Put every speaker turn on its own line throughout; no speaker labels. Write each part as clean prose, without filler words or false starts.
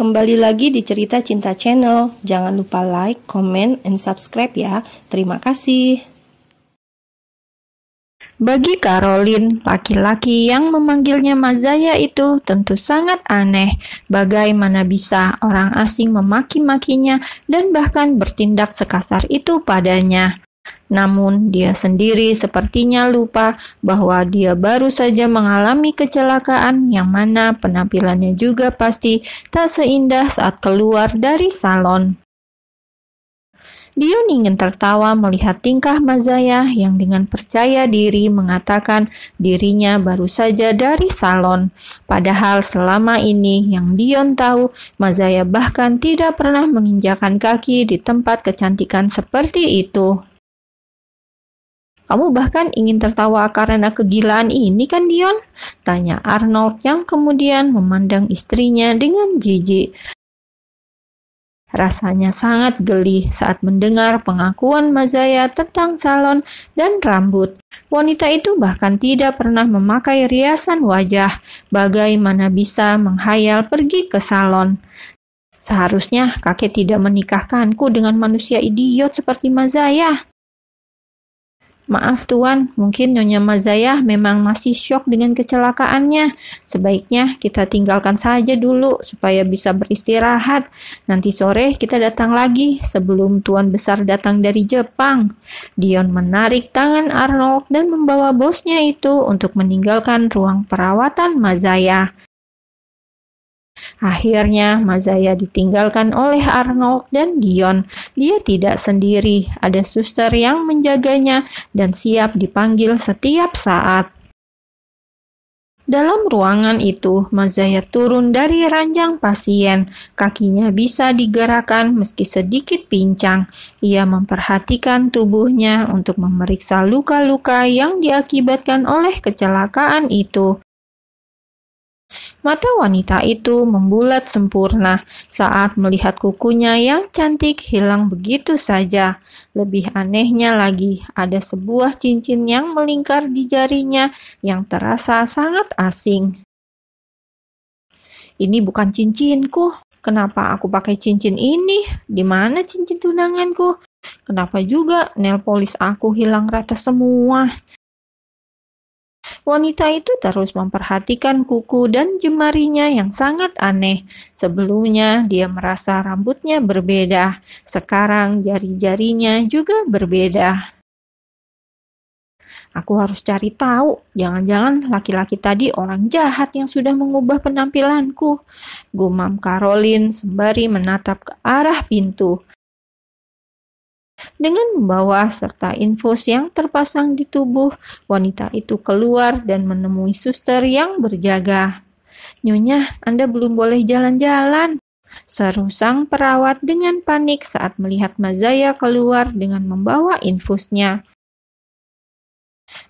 Kembali lagi di Cerita Cinta Channel. Jangan lupa like, comment, and subscribe ya. Terima kasih. Bagi Caroline, laki-laki yang memanggilnya Mazaya itu tentu sangat aneh. Bagaimana bisa orang asing memaki-makinya dan bahkan bertindak sekasar itu padanya. Namun dia sendiri sepertinya lupa bahwa dia baru saja mengalami kecelakaan yang mana penampilannya juga pasti tak seindah saat keluar dari salon. Dion ingin tertawa melihat tingkah Mazaya yang dengan percaya diri mengatakan dirinya baru saja dari salon. Padahal selama ini yang Dion tahu, Mazaya bahkan tidak pernah menginjakan kaki di tempat kecantikan seperti itu. Kamu bahkan ingin tertawa karena kegilaan ini kan, Dion? Tanya Arnold yang kemudian memandang istrinya dengan jijik. Rasanya sangat geli saat mendengar pengakuan Mazaya tentang salon dan rambut. Wanita itu bahkan tidak pernah memakai riasan wajah. Bagaimana bisa menghayal pergi ke salon? Seharusnya kakek tidak menikahkanku dengan manusia idiot seperti Mazaya. Maaf Tuan, mungkin Nyonya Mazaya memang masih syok dengan kecelakaannya. Sebaiknya kita tinggalkan saja dulu supaya bisa beristirahat. Nanti sore kita datang lagi sebelum Tuan Besar datang dari Jepang. Dion menarik tangan Arnold dan membawa bosnya itu untuk meninggalkan ruang perawatan Mazaya. Akhirnya Mazaya ditinggalkan oleh Arnold dan Dion. Dia tidak sendiri, ada suster yang menjaganya dan siap dipanggil setiap saat. Dalam ruangan itu, Mazaya turun dari ranjang pasien. Kakinya bisa digerakkan meski sedikit pincang. Ia memperhatikan tubuhnya untuk memeriksa luka-luka yang diakibatkan oleh kecelakaan itu. Mata wanita itu membulat sempurna saat melihat kukunya yang cantik hilang begitu saja. Lebih anehnya lagi, ada sebuah cincin yang melingkar di jarinya yang terasa sangat asing. Ini bukan cincinku. Kenapa aku pakai cincin ini? Di mana cincin tunanganku? Kenapa juga nail polish aku hilang rata semua? Wanita itu terus memperhatikan kuku dan jemarinya yang sangat aneh. Sebelumnya dia merasa rambutnya berbeda, sekarang jari-jarinya juga berbeda. Aku harus cari tahu, jangan-jangan laki-laki tadi orang jahat yang sudah mengubah penampilanku, gumam Caroline sembari menatap ke arah pintu. Dengan membawa serta infus yang terpasang di tubuh, wanita itu keluar dan menemui suster yang berjaga. Nyonya, Anda belum boleh jalan-jalan, seru sang perawat dengan panik saat melihat Mazaya keluar dengan membawa infusnya.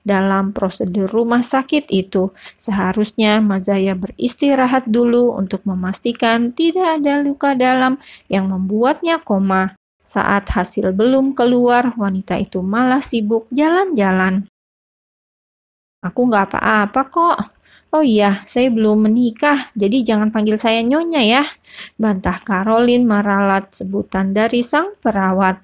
Dalam prosedur rumah sakit itu, seharusnya Mazaya beristirahat dulu untuk memastikan tidak ada luka dalam yang membuatnya koma. Saat hasil belum keluar, wanita itu malah sibuk jalan-jalan. Aku nggak apa-apa kok. Oh iya, saya belum menikah, jadi jangan panggil saya Nyonya ya, bantah Caroline meralat sebutan dari sang perawat.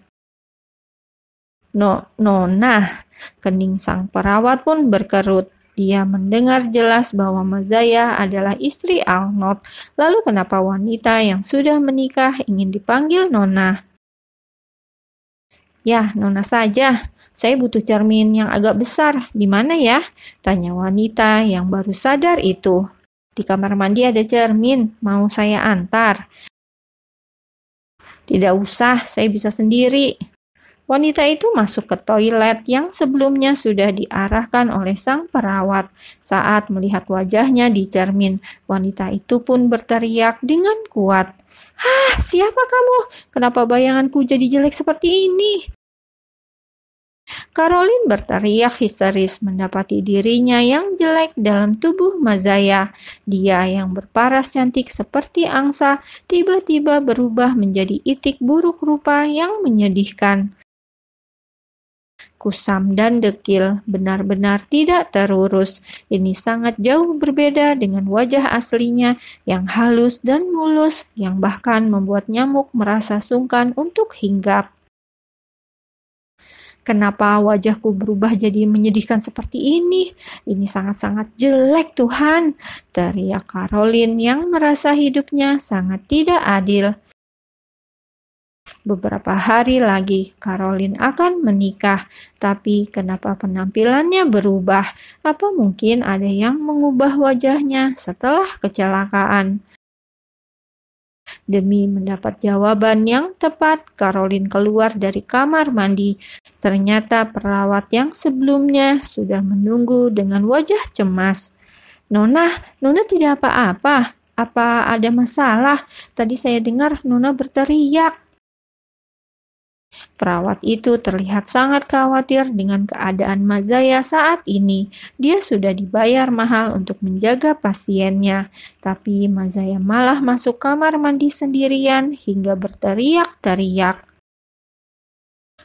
Nona, kening sang perawat pun berkerut. Dia mendengar jelas bahwa Mazaya adalah istri Arnold. Lalu kenapa wanita yang sudah menikah ingin dipanggil Nona? Ya, Nona saja. Saya butuh cermin yang agak besar. Di mana ya? Tanya wanita yang baru sadar itu. Di kamar mandi ada cermin. Mau saya antar? Tidak usah, saya bisa sendiri. Wanita itu masuk ke toilet yang sebelumnya sudah diarahkan oleh sang perawat. Saat melihat wajahnya di cermin, wanita itu pun berteriak dengan kuat. Hah, siapa kamu? Kenapa bayanganku jadi jelek seperti ini? Caroline berteriak histeris mendapati dirinya yang jelek dalam tubuh Mazaya. Dia yang berparas cantik seperti angsa tiba-tiba berubah menjadi itik buruk rupa yang menyedihkan. kusam dan dekil, benar-benar tidak terurus. Ini sangat jauh berbeda dengan wajah aslinya yang halus dan mulus, yang bahkan membuat nyamuk merasa sungkan untuk hinggap. Kenapa wajahku berubah jadi menyedihkan seperti ini? Ini sangat-sangat jelek, Tuhan, teriak Caroline yang merasa hidupnya sangat tidak adil. Beberapa hari lagi Caroline akan menikah, tapi kenapa penampilannya berubah? Apa mungkin ada yang mengubah wajahnya setelah kecelakaan? Demi mendapat jawaban yang tepat, Caroline keluar dari kamar mandi. Ternyata perawat yang sebelumnya sudah menunggu dengan wajah cemas. Nona tidak apa-apa. Apa ada masalah? Tadi saya dengar Nona berteriak. Perawat itu terlihat sangat khawatir dengan keadaan Mazaya saat ini. Dia sudah dibayar mahal untuk menjaga pasiennya, tapi Mazaya malah masuk kamar mandi sendirian hingga berteriak-teriak.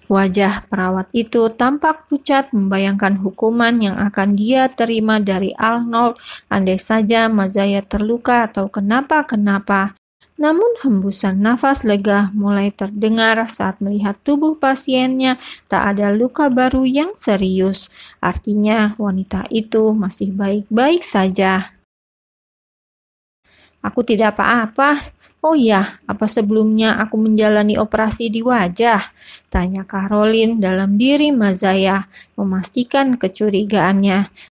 Wajah perawat itu tampak pucat membayangkan hukuman yang akan dia terima dari Arnold andai saja Mazaya terluka atau kenapa-kenapa. Namun hembusan nafas lega mulai terdengar saat melihat tubuh pasiennya tak ada luka baru yang serius. Artinya wanita itu masih baik-baik saja. Aku tidak apa-apa. Oh ya, apa sebelumnya aku menjalani operasi di wajah? Tanya Caroline dalam diri Mazaya, memastikan kecurigaannya.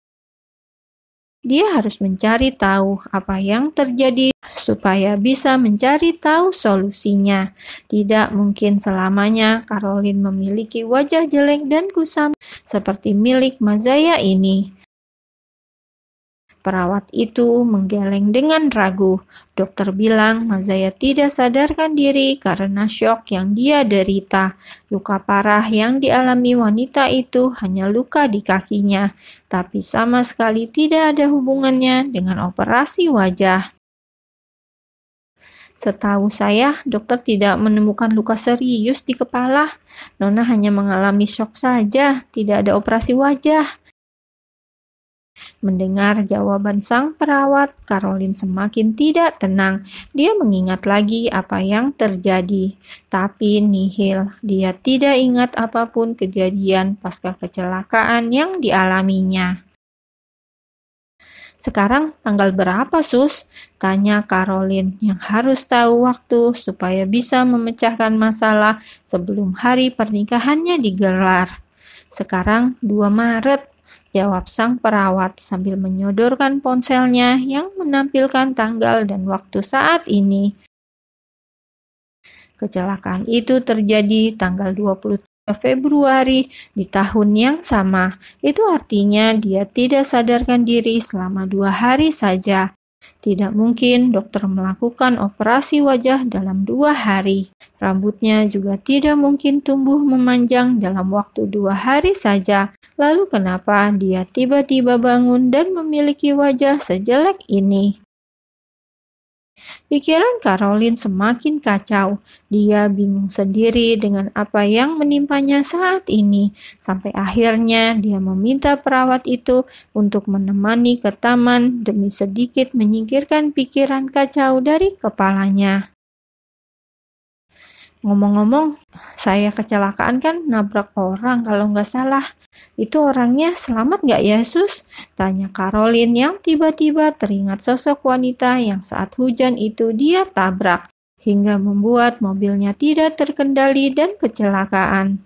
Dia harus mencari tahu apa yang terjadi supaya bisa mencari tahu solusinya. Tidak mungkin selamanya Caroline memiliki wajah jelek dan kusam seperti milik Mazaya ini. Perawat itu menggeleng dengan ragu. Dokter bilang Mazaya tidak sadarkan diri karena syok yang dia derita. Luka parah yang dialami wanita itu hanya luka di kakinya, tapi sama sekali tidak ada hubungannya dengan operasi wajah. Setahu saya, dokter tidak menemukan luka serius di kepala. Nona hanya mengalami syok saja, tidak ada operasi wajah. Mendengar jawaban sang perawat, Caroline semakin tidak tenang. Dia mengingat lagi apa yang terjadi. Tapi nihil, dia tidak ingat apapun kejadian pasca kecelakaan yang dialaminya. Sekarang tanggal berapa, Sus? Tanya Caroline yang harus tahu waktu supaya bisa memecahkan masalah sebelum hari pernikahannya digelar. Sekarang 2 Maret. Jawab sang perawat sambil menyodorkan ponselnya yang menampilkan tanggal dan waktu saat ini. Kecelakaan itu terjadi tanggal 23 Februari di tahun yang sama. Itu artinya dia tidak sadarkan diri selama 2 hari saja. Tidak mungkin dokter melakukan operasi wajah dalam 2 hari. Rambutnya juga tidak mungkin tumbuh memanjang dalam waktu 2 hari saja. Lalu kenapa dia tiba-tiba bangun dan memiliki wajah sejelek ini? Pikiran Caroline semakin kacau. Dia bingung sendiri dengan apa yang menimpanya saat ini. Sampai akhirnya dia meminta perawat itu untuk menemani ke taman demi sedikit menyingkirkan pikiran kacau dari kepalanya. Ngomong-ngomong, saya kecelakaan kan nabrak orang kalau nggak salah. Itu orangnya selamat nggak ya, Sus? Tanya Caroline yang tiba-tiba teringat sosok wanita yang saat hujan itu dia tabrak, hingga membuat mobilnya tidak terkendali dan kecelakaan.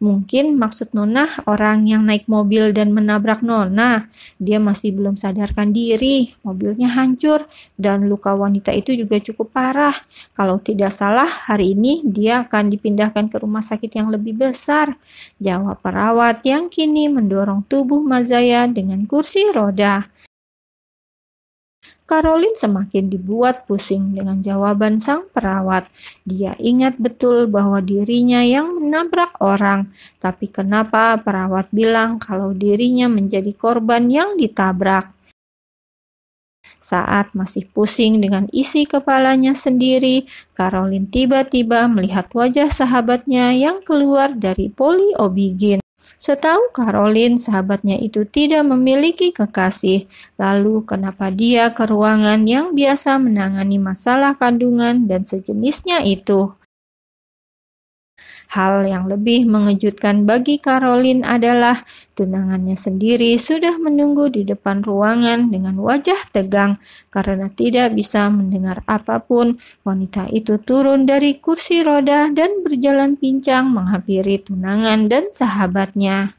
Mungkin maksud Nona orang yang naik mobil dan menabrak Nona. Dia masih belum sadarkan diri, mobilnya hancur, dan luka wanita itu juga cukup parah. Kalau tidak salah, hari ini dia akan dipindahkan ke rumah sakit yang lebih besar. Jawab perawat yang kini mendorong tubuh Mazaya dengan kursi roda. Caroline semakin dibuat pusing dengan jawaban sang perawat. Dia ingat betul bahwa dirinya yang menabrak orang, tapi kenapa perawat bilang kalau dirinya menjadi korban yang ditabrak? Saat masih pusing dengan isi kepalanya sendiri, Caroline tiba-tiba melihat wajah sahabatnya yang keluar dari poliobigin. Setahu Caroline, sahabatnya itu tidak memiliki kekasih. Lalu kenapa dia ke ruangan yang biasa menangani masalah kandungan dan sejenisnya itu? Hal yang lebih mengejutkan bagi Caroline adalah tunangannya sendiri sudah menunggu di depan ruangan dengan wajah tegang karena tidak bisa mendengar apapun. Wanita itu turun dari kursi roda dan berjalan pincang menghampiri tunangan dan sahabatnya.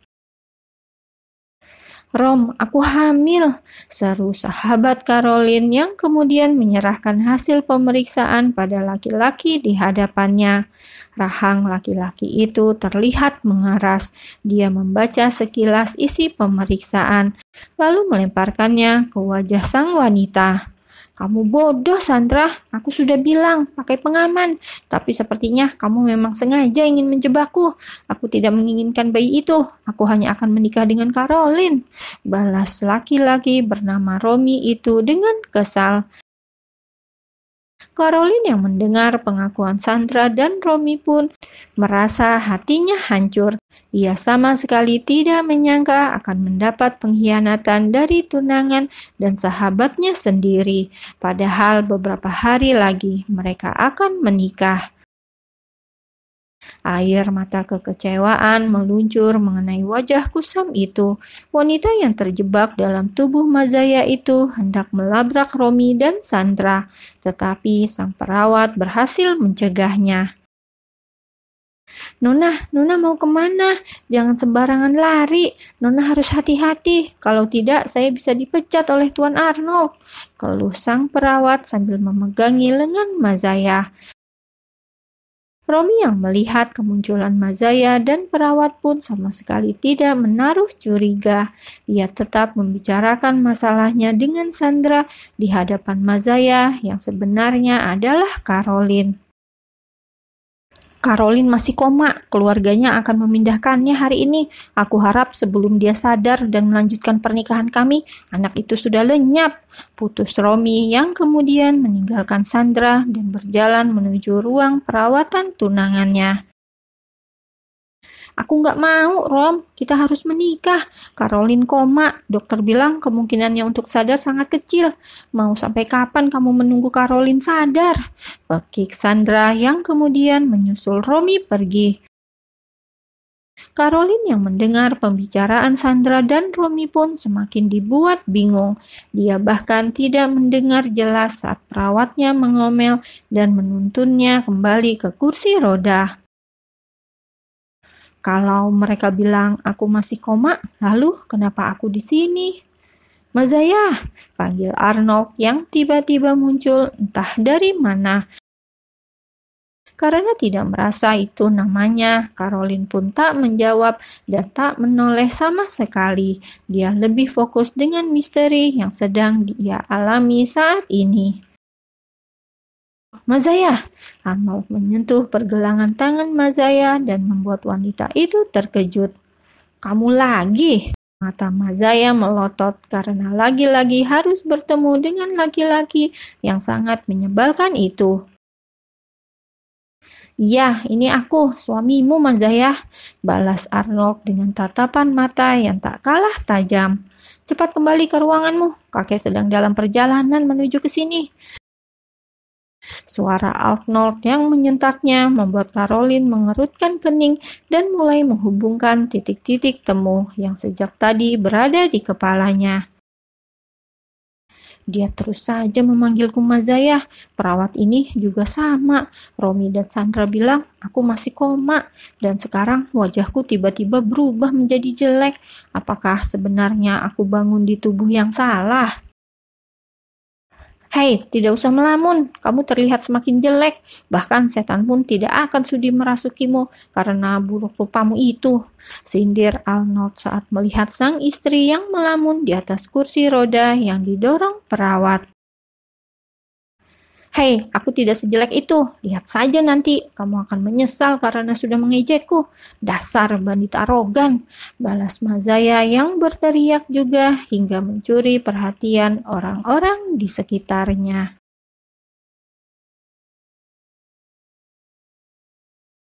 "Rom, aku hamil," seru sahabat Caroline yang kemudian menyerahkan hasil pemeriksaan pada laki-laki di hadapannya. Rahang laki-laki itu terlihat mengeras. Dia membaca sekilas isi pemeriksaan, lalu melemparkannya ke wajah sang wanita. "Kamu bodoh, Sandra. Aku sudah bilang pakai pengaman. Tapi sepertinya kamu memang sengaja ingin menjebakku. Aku tidak menginginkan bayi itu. Aku hanya akan menikah dengan Caroline," balas laki-laki bernama Romy itu dengan kesal. Caroline yang mendengar pengakuan Sandra dan Romy pun merasa hatinya hancur. Ia sama sekali tidak menyangka akan mendapat pengkhianatan dari tunangan dan sahabatnya sendiri. Padahal beberapa hari lagi mereka akan menikah. Air mata kekecewaan meluncur mengenai wajah kusam itu. Wanita yang terjebak dalam tubuh Mazaya itu hendak melabrak Romy dan Sandra, tetapi sang perawat berhasil mencegahnya. Nona mau kemana? Jangan sembarangan lari. Nona harus hati-hati. Kalau tidak, saya bisa dipecat oleh Tuan Arnold," keluh sang perawat sambil memegangi lengan Mazaya. Romy yang melihat kemunculan Mazaya dan perawat pun sama sekali tidak menaruh curiga. Ia tetap membicarakan masalahnya dengan Sandra di hadapan Mazaya yang sebenarnya adalah Caroline. "Caroline masih koma, keluarganya akan memindahkannya hari ini. Aku harap sebelum dia sadar dan melanjutkan pernikahan kami, anak itu sudah lenyap," putus Romy yang kemudian meninggalkan Sandra dan berjalan menuju ruang perawatan tunangannya. "Aku nggak mau, Rom. Kita harus menikah. Caroline koma. Dokter bilang kemungkinannya untuk sadar sangat kecil. Mau sampai kapan kamu menunggu Caroline sadar?" Pekik Sandra yang kemudian menyusul Romy pergi. Caroline yang mendengar pembicaraan Sandra dan Romy pun semakin dibuat bingung. Dia bahkan tidak mendengar jelas saat perawatnya mengomel dan menuntunnya kembali ke kursi roda. "Kalau mereka bilang aku masih koma, lalu kenapa aku di sini?" "Mazaya," panggil Arnold yang tiba-tiba muncul entah dari mana. Karena tidak merasa itu namanya, Caroline pun tak menjawab dan tak menoleh sama sekali. Dia lebih fokus dengan misteri yang sedang dia alami saat ini. "Mazaya!" Arnold menyentuh pergelangan tangan Mazaya dan membuat wanita itu terkejut. "Kamu lagi?" Mata Mazaya melotot karena lagi-lagi harus bertemu dengan laki-laki yang sangat menyebalkan itu. "Iya, ini aku, suamimu Mazaya," balas Arnold dengan tatapan mata yang tak kalah tajam. "Cepat kembali ke ruanganmu, kakek sedang dalam perjalanan menuju ke sini." Suara Arnold yang menyentaknya membuat Caroline mengerutkan kening dan mulai menghubungkan titik-titik temu yang sejak tadi berada di kepalanya. Dia terus saja memanggilku Mazaya. Perawat ini juga sama. Romy dan Sandra bilang aku masih koma. Dan sekarang wajahku tiba-tiba berubah menjadi jelek. Apakah sebenarnya aku bangun di tubuh yang salah? "Hei, tidak usah melamun. Kamu terlihat semakin jelek. Bahkan setan pun tidak akan sudi merasukimu karena buruk rupamu itu," sindir Arnold saat melihat sang istri yang melamun di atas kursi roda yang didorong perawat. Hei, aku tidak sejelek itu. Lihat saja nanti, kamu akan menyesal karena sudah mengejekku. Dasar bandit arogan, balas Mazaya yang berteriak juga hingga mencuri perhatian orang-orang di sekitarnya.